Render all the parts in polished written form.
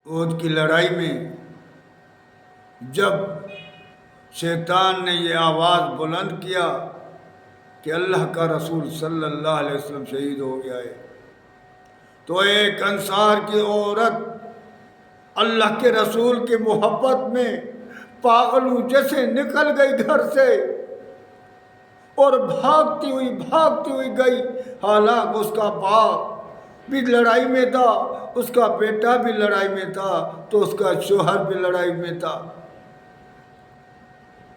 احد کی لڑائی میں جب شیطان نے یہ آواز بلند کیا کہ اللہ کا رسول صلی اللہ علیہ وسلم شہید ہو گیا ہے، تو ایک انصار کی عورت اللہ کے رسول کی محبت میں پاگلوں جیسے نکل گئی گھر سے اور بھاگتی ہوئی گئی، حالانکہ اس کا باپ بھی لڑائی میں تھا، اس کا بیٹا بھی لڑائی میں تھا، تو اس کا شوہر بھی لڑائی میں تھا۔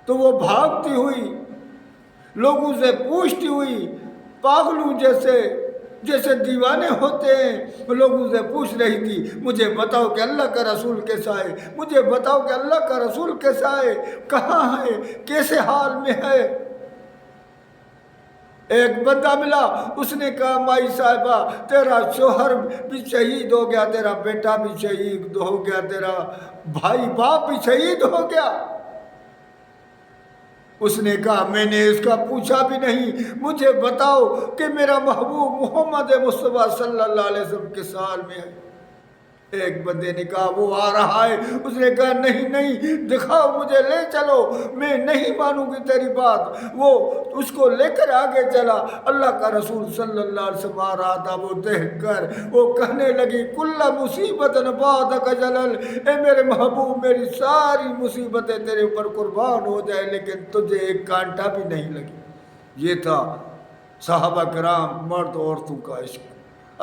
تو وہ بھاگتی ہوئی لوگوں سے پوچھتی ہوئی، پاگلوں جیسے دیوانے ہوتے ہیں، وہ لوگوں سے پوچھ رہی تھی، مجھے بتاؤ کہ اللہ کا رسول کیسا ہے، مجھے بتاؤ کہ اللہ کا رسول کیسا ہے، کہاں ہے، کیسے حال میں ہے۔ ایک بندہ ملا، اس نے کہا مائی صاحبہ تیرا شوہر بھی شہید ہو گیا، تیرا بیٹا بھی شہید ہو گیا، تیرا بھائی باپ بھی شہید ہو گیا۔ اس نے کہا میں نے اس کا پوچھا بھی نہیں، مجھے بتاؤ کہ میرا محبوب محمد مصطفیٰ صلی اللہ علیہ وسلم کس حال میں ہے۔ ایک بندے نے کہا وہ آ رہا ہے، اس نے کہا نہیں دکھاؤ مجھے، لے چلو، میں نہیں مانوں گی تیری بات۔ وہ اس کو لے کر آگے چلا، اللہ کا رسول صلی اللہ علیہ وسلم آ رہا تھا، وہ دیکھ کر وہ کہنے لگی کل مصیبت بعدک جلل، اے میرے محبوب میری ساری مصیبتیں تیرے اوپر قربان ہو جائے لیکن تجھے ایک کانٹا بھی نہیں لگی۔ یہ تھا صحابہ کرام مرد عورتوں کا عشق۔